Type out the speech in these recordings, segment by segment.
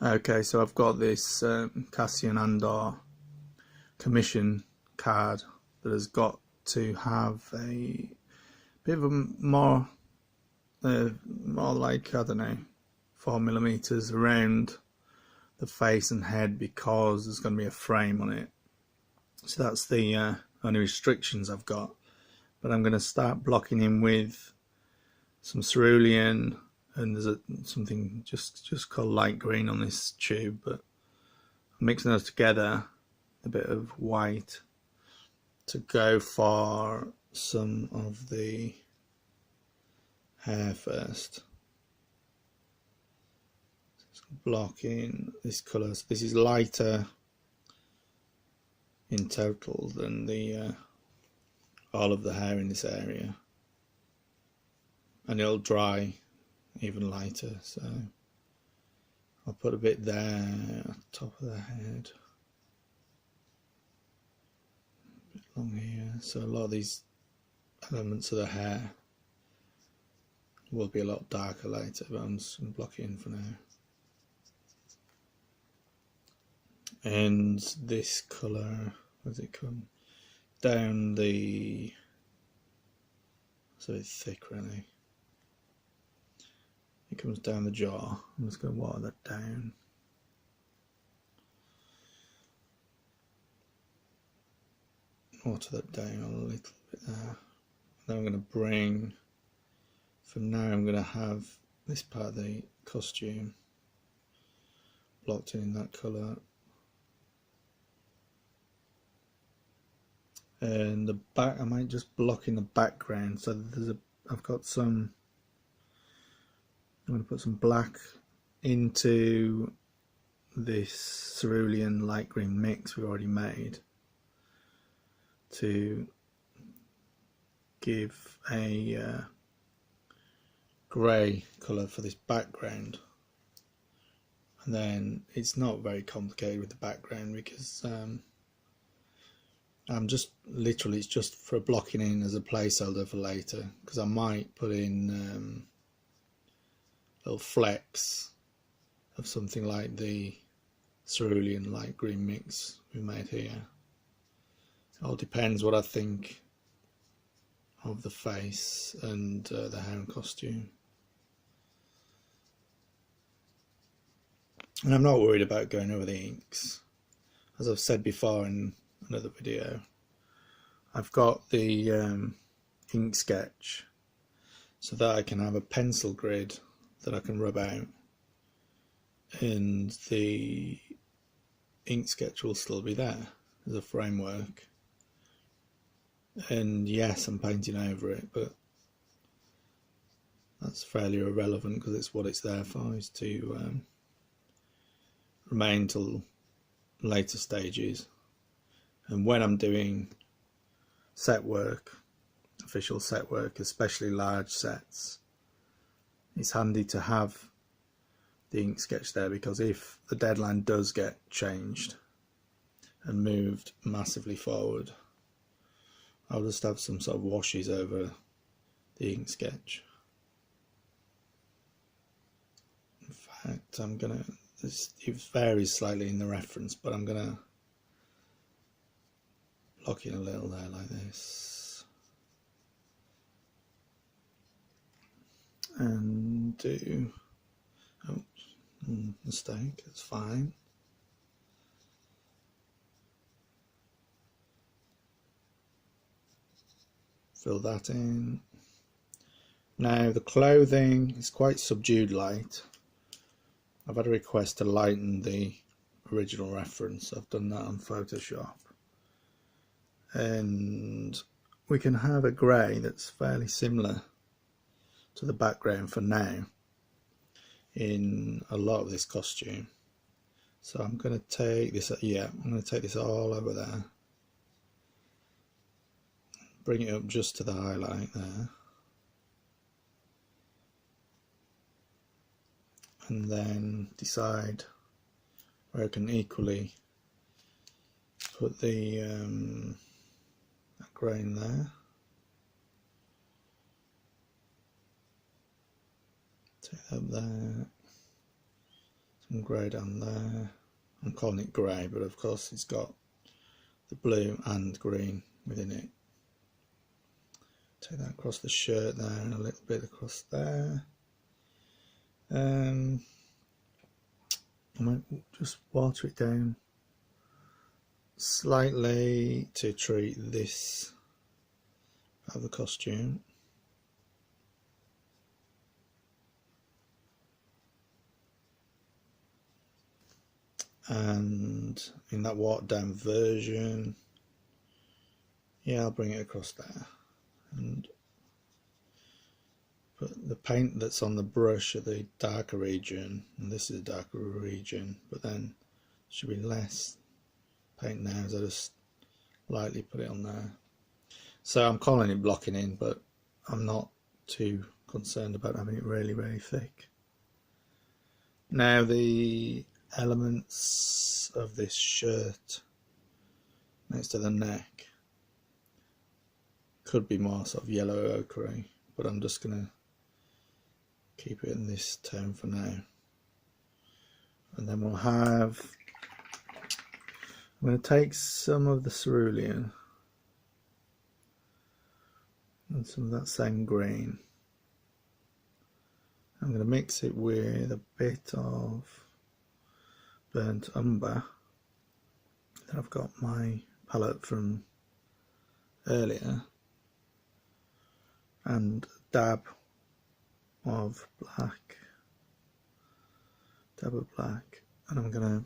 Okay, so I've got this Cassian Andor commission card that has got to have a bit of a more like, I don't know, 4mm around the face and head, because there's going to be a frame on it. So that's the only restrictions I've got. But I'm going to start blocking in with some cerulean, and there's something just called light green on this tube, but I'm mixing those together, a bit of white, to go for some of the hair first. Blocking this colour, so this is lighter in total than the all of the hair in this area, and it'll dry even lighter, so I'll put a bit there at the top of the head, a bit along here, so a lot of these elements of the hair will be a lot darker later, but I'm just going to block it in for now. And this colour, where does it come? Down the... it's a bit thick really. It comes down the jaw. I'm just going to water that down. Water that down a little bit there. Then I'm going to bring... from now I'm going to have this part of the costume blocked in that colour. And the back, I might just block in the background, so there's I've got some, I'm going to put some black into this cerulean light green mix we already made to give a grey colour for this background. And then it's not very complicated with the background, because I'm just literally, it's just for blocking in as a placeholder for later, because I might put in little flecks of something like the cerulean light green mix we made here. It all depends what I think of the face and the hair and costume. And I'm not worried about going over the inks. As I've said before in another video, I've got the ink sketch so that I can have a pencil grid that I can rub out, and the ink sketch will still be there as a framework. And yes, I'm painting over it, but that's fairly irrelevant, because it's what it's there for, is to remain till later stages. And when I'm doing set work, official set work, especially large sets, it's handy to have the ink sketch there, because if the deadline does get changed and moved massively forward, I'll just have some sort of washes over the ink sketch. In fact, I'm gonna, it varies slightly in the reference, but I'm gonna block in a little there like this, and do, oh, mistake, it's fine. Fill that in. Now the clothing is quite subdued light. I've had a request to lighten the original reference. I've done that on Photoshop. And we can have a grey that's fairly similar to the background for now in a lot of this costume. So I'm going to take this, yeah, I'm going to take this all over there, bring it up just to the highlight there, and then decide where I can equally put the grain there. Take that there. and grey down there. I'm calling it grey, but of course it's got the blue and green within it. Take that across the shirt there and a little bit across there. I might just water it down slightly to treat this part of the costume. And in that watered down version, yeah, I'll bring it across there and put the paint that's on the brush at the darker region, and this is a darker region, but then should be less paint now as I just lightly put it on there. So I'm calling it blocking in, but I'm not too concerned about having it really, really thick. Now the elements of this shirt next to the neck could be more sort of yellow ochre, but I'm just going to keep it in this tone for now. And then we'll have, I'm going to take some of the cerulean and some of that same green. I'm going to mix it with a bit of burnt umber. Then I've got my palette from earlier and a dab of black, and I'm going to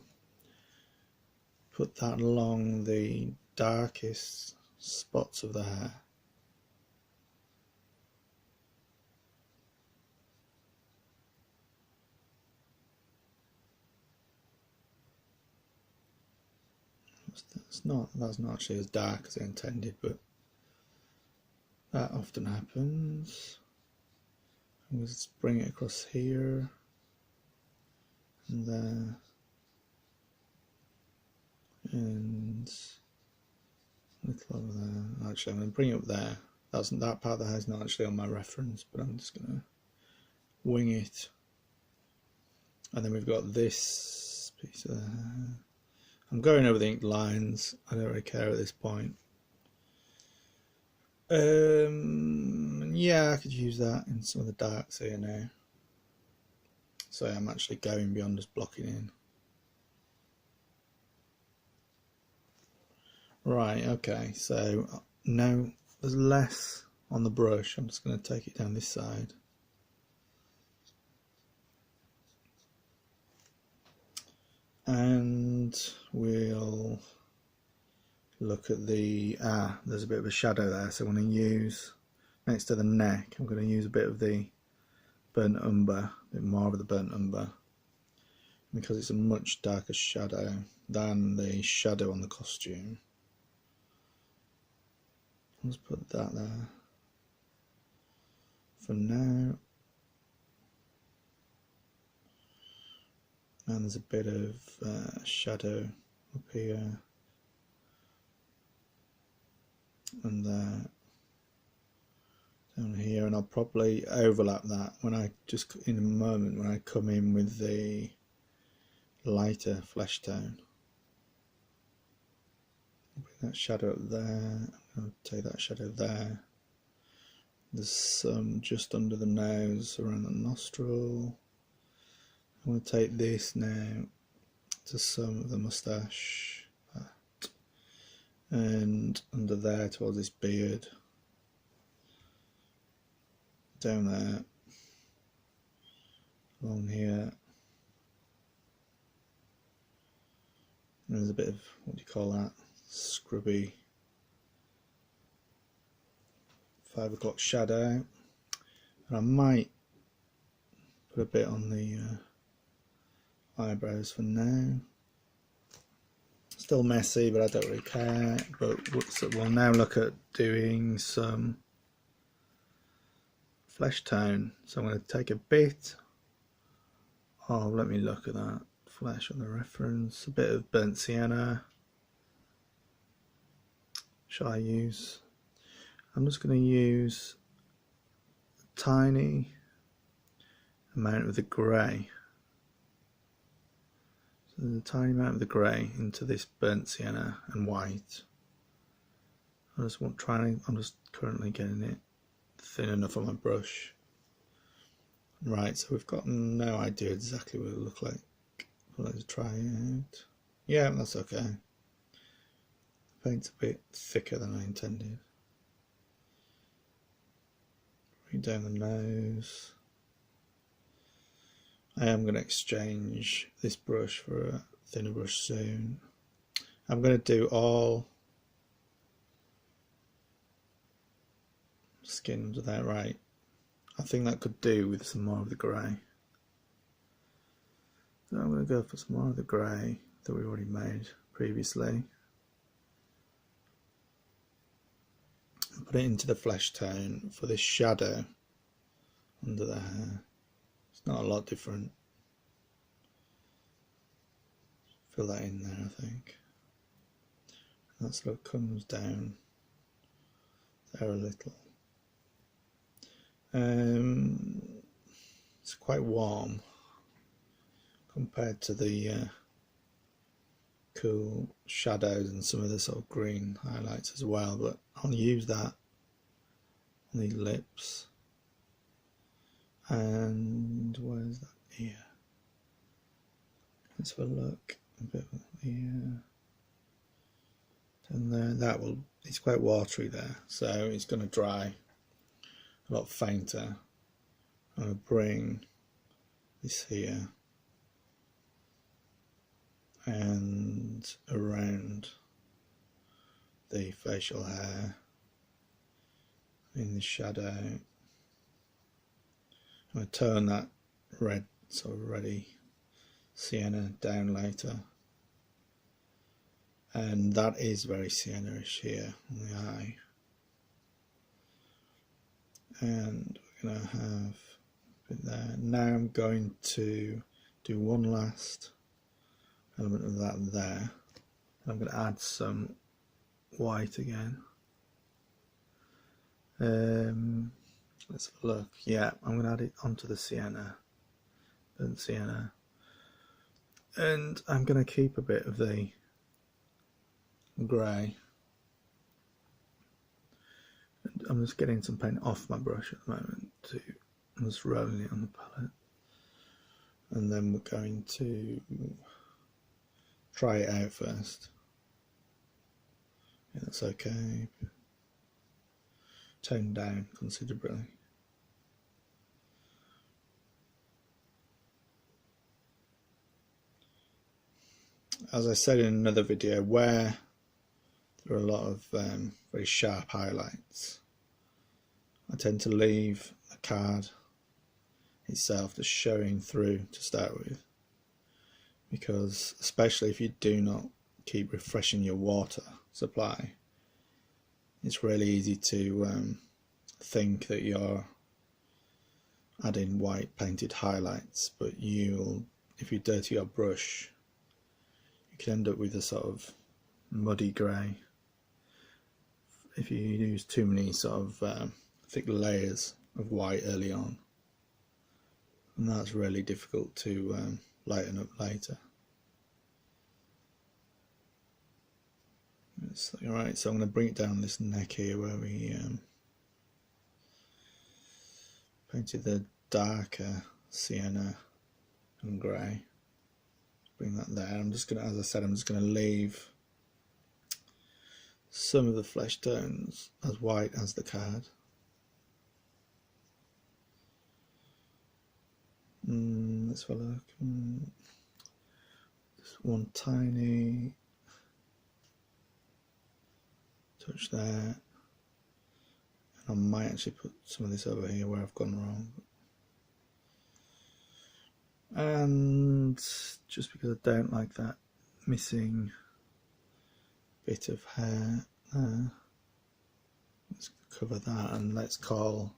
put that along the darkest spots of the hair. That's not actually as dark as I intended, but that often happens. I'm going to bring it across here and there, and a little over there. Actually, I'm going to bring it up there. That part of the hair is not actually on my reference, but I'm just going to wing it. And then we've got this piece of the hair. I'm going over the inked lines. I don't really care at this point. Yeah, I could use that in some of the darks here now. So I'm actually going beyond just blocking in. Right, okay, so now there's less on the brush. I'm just going to take it down this side. And we'll look at the, there's a bit of a shadow there, so I'm going to use, next to the neck, I'm going to use a bit of the burnt umber, a bit more of the burnt umber, because it's a much darker shadow than the shadow on the costume. Let's put that there for now. And there's a bit of shadow up here and there, down here, and I'll probably overlap that when I just in a moment when I come in with the lighter flesh tone. Bring that shadow up there. I'll take that shadow there. There's some just under the nose, around the nostril. I'm going to take this now to some of the moustache part, and under there towards this beard, down there, along here. And there's a bit of, what do you call that, scrubby 5 o'clock shadow, and I might put a bit on the eyebrows for now. Still messy, but I don't really care. But we'll now look at doing some flesh tone. So I'm going to take a bit of, let me look at that flesh on the reference, a bit of burnt sienna. Shall I use? I'm just going to use a tiny amount of the grey. there's a tiny amount of the grey into this burnt sienna and white. I'm just currently getting it thin enough on my brush. Right, so we've got no idea exactly what it'll look like. Let's try it out. Yeah, that's okay. The paint's a bit thicker than I intended. Bring down the nose. I am going to exchange this brush for a thinner brush soon. I'm going to do all skin under there, right? I think that could do with some more of the grey. So I'm going to go for some more of the grey that we already made previously. And put it into the flesh tone for this shadow under the hair. It's not a lot different. Fill that in there, I think. And that sort of comes down there a little. It's quite warm compared to the cool shadows and some of the sort of green highlights as well, but I'll use that on the lips. And where's that ear? Let's have a look. A bit of the ear. And there, it's quite watery there, so it's going to dry a lot fainter. I'm going to bring this here and around the facial hair in the shadow. I'm going to turn that red, sort of reddy sienna down later, and that is very sienna-ish here on the eye. And we're going to have a bit there. Now I'm going to do one last element of that there. I'm going to add some white again. Let's have a look. Yeah, I'm going to add it onto the sienna, burnt sienna, and I'm going to keep a bit of the grey. I'm just getting some paint off my brush at the moment. I'm just rolling it on the palette, and then we're going to try it out first. Yeah, that's okay. Tone down considerably. As I said in another video, where there are a lot of very sharp highlights, I tend to leave the card itself just showing through to start with, because especially if you do not keep refreshing your water supply, it's really easy to think that you're adding white painted highlights, but if you dirty your brush, you can end up with a sort of muddy grey if you use too many sort of thick layers of white early on, and that's really difficult to lighten up later. Alright, so I'm going to bring it down this neck here where we painted the darker sienna and grey. Bring that there. I'm just going to, as I said, I'm just going to leave some of the flesh tones as white as the card. Let's have a look. Just one tiny touch there, and I might actually put some of this over here where I've gone wrong. And just because I don't like that missing bit of hair there, let's cover that, and let's call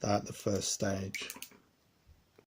that the first stage.